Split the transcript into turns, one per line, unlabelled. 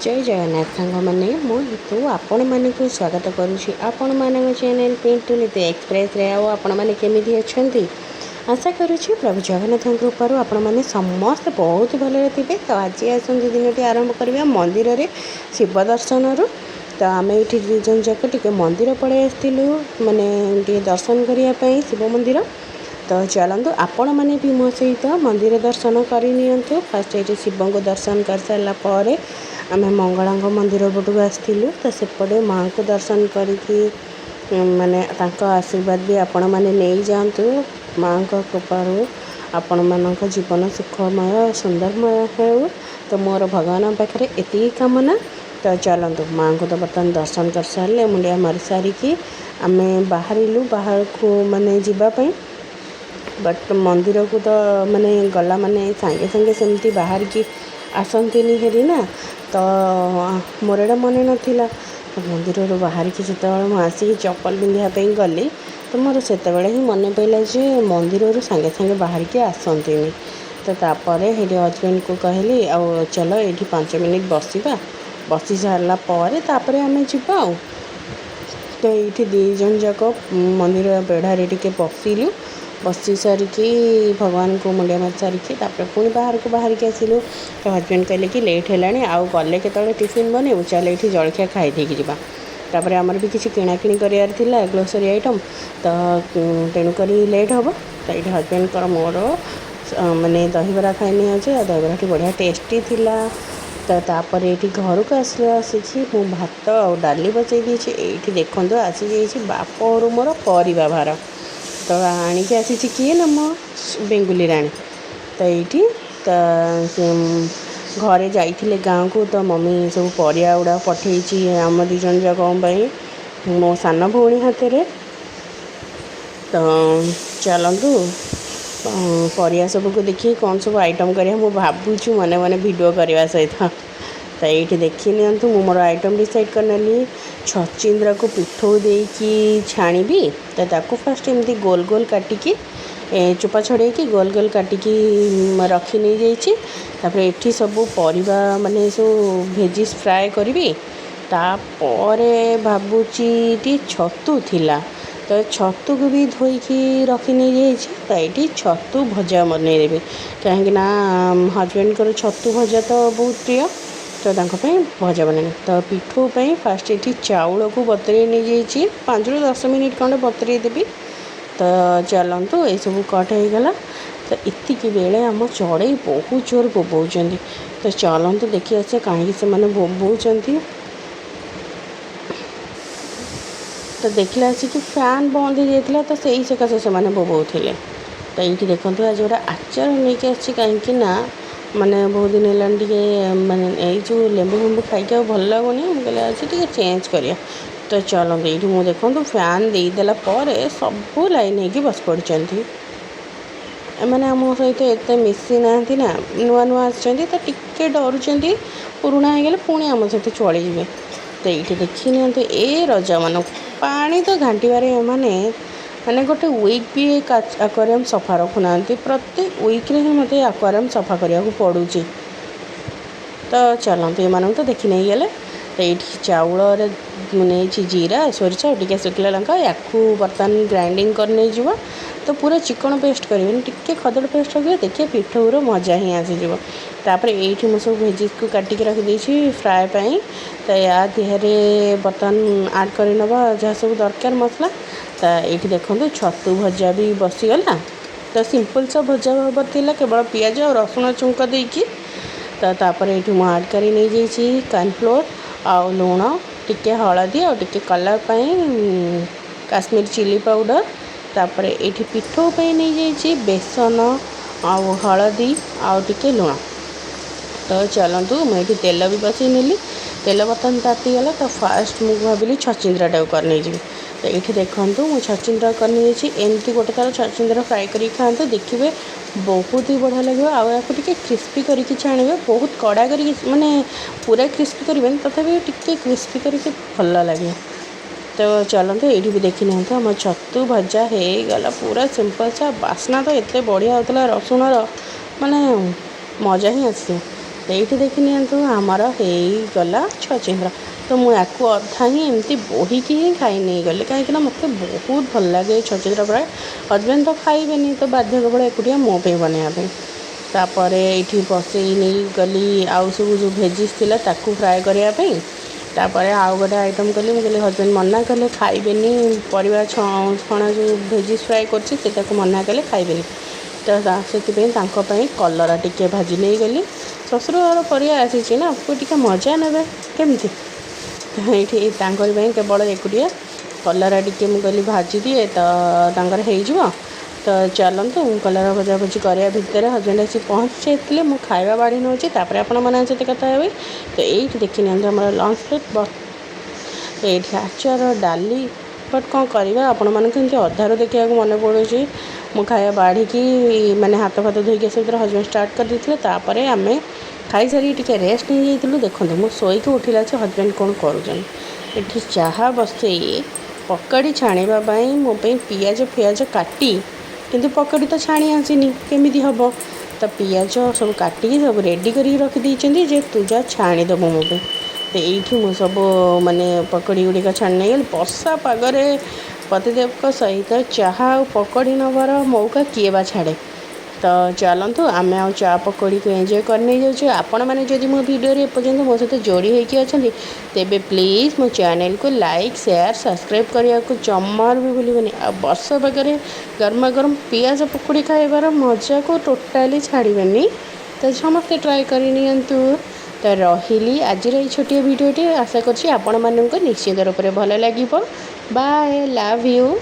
जय जगन्नाथ सांग मैंने मुझे आपण मानक स्वागत करुँची आपण मान चैनल पिंटू नीति एक्सप्रेस रे आपण मैंने केमी अच्छा आशा करुँची प्रभु जगन्नाथ कृपार आपण मैंने समस्त बहुत भले थे। तो आज आसती दिन आरंभ करवा मंदिर रे शिव दर्शन तो आम ये दुजन जाक टे मंदिर पड़े आसलु माने दर्शन करने शिव मंदिर। तो चलतु आपण मैंने भी मो सहित मंदिर दर्शन करनी। फास्ट ये शिव को दर्शन कर सारापर आम मंगला मंदिर पटक आसलु। तो सेपटे माँ को दर्शन करी माने आशीर्वाद भी आपण मैंने नहीं जातु। माँ का कृपारू आपण मान जीवन सुखमय सुंदरमय हो। तो मोर भगवान पाखे एति कामना। तो चलतु माँ को तो बर्तमान दर्शन कर सारे मुंडिया मारी सारिकी आम बाहरिलु बाहर को माने जीवाई बट मंदिर को तो माने गला माने सांगे सांगे सेमती बाहर की आसती हेरी ना। तो मोर एटा मन नाला मंदिर बाहर की जो आसिक चप्पल पिंधापी गली तो मोर से ही मन पड़ा जे मंदिर सांगे सांगे बाहर की आसती। तो तापर ये हजबैंड को कहली आ चलो ये 5 मिनट बसवा बसी सारापर तापर आम जा। तो ये दुईजन जाक मंदिर बेढ़ारे टे बसिलु बसी सारिकी भगवान को मुंडिया मार सारिकी पुणी बाहर को बाहर के आसिलु। तो हजबैंड कहले कि लेट है आउ गले के टिफिन बनैबू चल ये जलखिया खाई देकी जावा। तापर आमर भी किसी किणाकिणी करार थिला ग्रोसरी आइटम तो तेणुक लेट हम। तो ये हजबैंड कर मोर माने दहीबरा खाई अच्छे दहीबरा बढ़िया टेस्टी थिला। तो तापर ये घर को आसिकी मु भात आ डाली बसई देछि। ये देखो आसी जाइए बाप और मोर परिवा भार तो आणिकी आसी किए ना मो बेंगुली राणी। तो ये घरे जाइए गाँव को तो मम्मी सब परिया गुड़ा पठे आम दुजन जाक मो सान भौणी हाथ में। तो चलतु परिया सबको देखिए कौन सब आइटम करें मु भावुँ मन मन वीडियो करने सहित। तो ये देखी नियंतु मु मोर आइटम डिसाइड कर नेली छचिंद्रा को पिठौ देकी छाणीबी। तो ताकू फास्ट एमती गोल गोल काटिकी चोपा छड़े कि गोल गोल काटिकी रखी नहीं जाइए। तापर एठी सब परिबा माने सब भेजिस फ्राए करी तापर भावुची छतु थिला तो छतु को भी धोईकी रखी नहीं जाइए। तो ये छतु भजा बनईदेवी कहीं हजबैंड को छतु भजा तो बहुत प्रिय तो भजा बन। तो पिठो फास्ट ये चाउल को बतरे नहीं जाइए 5 ରୁ 10 मिनट खंडे बतरे देवी। तो चलतु ये सब कट हो गला। तो इतनी बेले आम चढ़ई बहुत जोर बोबाऊँ। तो चलतु देखी आसे कहीं से बोबाऊँ। तो देखला आसिक फैन बंद हो जाता तो सही सकाशे से बोबाऊले। तो ये देखो आज गोटे आचार नहीं आसी कहीं माने बहुत दिन है माने जो लेंबू फेंबू खाई भल लगुनि मुझे आज चेंज करिया। तो चलते ये मुझे देखो फैन देदेला सब लाइन हो बस पड़ते मैंने आम सहित एत मिसी ना नुआ नुआ आसते तो टिके डरुँच पुराणा हो गले पुणी आम सहित चलीजे। तो ये देखी नि ए रजा मान पानी तो घाटिबारे माने मैंने गोटे वीक भी आक्वारियम सफा रखुना प्रत्येक वीक्रे ही मत आक्वारियम सफा करने को पड़ू। तो चलते ये तो देखी नहीं गले। तो ये चाउल नहीं जीरा सोरिष टे शुखला लंका या बर्तमान ग्राइंडिंग करने जा। तो पूरा चिकन पेस्ट करें टे खदड़ पेस्ट रखिए देखिए पिठौर मजा ही आसीज। तापर ये मुझे सब भेजिस को काटिक रखी फ्राए पाई। तो या देहरे बर्तमान आड कर जहाँ सब दरकार मसला। तो ये देखो छतु भजा भी बसीगला। तो सिंपल सा भजा भाव थी केवल पियाज और रसुण चुंक देकी। तो तापर ये मुझे आड कर नहीं जाइए कॉर्नफ्लोर आ लुण टिके हलदी आ टिके कलर काश्मीर चिली पाउडर। तापर ये पिठो नहीं जाइए बेसन आ हलदी आ टिके लुण। तो चलतु मुझे तेल भी बसई नेली तेल बर्तमान तातीगला। तो फास्ट मुझे भाविली छचिंद्रा टाइप करनी जी। तो ये देखूँ मुझे छचिंद्रा करनी एमती गोटे थर छचिंद्रा फ्राए कर खाते देखिए बहुत ही बढ़िया लगे। आपको टे क्रिस्पी करके छाणवे बहुत कड़ा कर माने पूरा क्रिस्पी करें तथापि टे क्रिस्पी करके भल लगे। तो चलते ये भी देखी नि आम छतु भजा हो गला पूरा सिंपल सा बास्ना तो एत बढ़िया होता रसुणर माने मजा ही आसी। तो ये देखी नियंतु आमर होगला छचिंद्र। तो मुझे अधा ही एमती बोहीकी ही खाई नहीं गली कहीं मत बहुत भल लगे छचिंद्र प्राय। हजबैंड तो खाइबेनि तो बाध्य केवल एकुटिया मो पे बनवाई। तापर ये बसई नहीं गली आउ सब जो भेजिस ताकू फ्राए करने तापर आउ गोटे आइटम कली मुझे हजबैंड मना कले खाइबेनि परिवा छणा जो भेजिस फ्राए कर मना कले खाइबेनि। तो से कलरा टिके भाजी नहीं गली शशुर घर परिया आसी ना टी मजा ने केमती ये केवल एकुटिया कलरा टिके मुझे भाजी दिए तो तो चलतु कलरा भजा भजी कराया भितर हजबैंड आसी पहुँची जाते मुझे खावा बाढ़ी नौ सहित कथा हुई। तो ये देखी नि आम लंच प्लेट ये आचार डाली बट कौन करवा आपण मानक अधार देखा मन पड़ू मु खाया बाढ़ी की मैंने हाथ फाथ धोईक से हजबैंड स्टार्ट कर देते आम खाई सारी टे रेस्ट नहीं जाइलु। देखो मुझे शोक उठिला से हजबैंड कौन कर चाह बसई पकड़ी छाणापी मोप पियाज फियाज काटी किंतु पकड़ी तो छाणी आसीनी केमी हम तो पियाज सब काटिकी सब रेडी कर रखी जे तू जा छाणीदेबू मो तो ये मुझे सब माने पकड़ी गुड़िक छाणी नहीं गली वर्षा पगरे पतिदेव सहित चाह और पकड़ी नबार मौका किए बा छाड़े। तो चलतु आम आ चा पकड़ी को एंजॉय करने जाऊँ। आपण मैंने जदि मो वीडियो एपर्यंत मो सहित जोड़ी होती अच्छा तेबे प्लीज़ मो चैनल को लाइक शेयर सब्सक्राइब करने को जमार भी भूलि आ वर्ष पाखे गरमा गरम पियाज पकड़ी खाइबार मजा को टोटाली छाड़बेनि। तो समस्ते ट्राए करनियंतु। तो रही आज ये छोटिया वीडियोटी आशा करछि आपण मानक निश्चित रूप से भल लगे। Bye love you.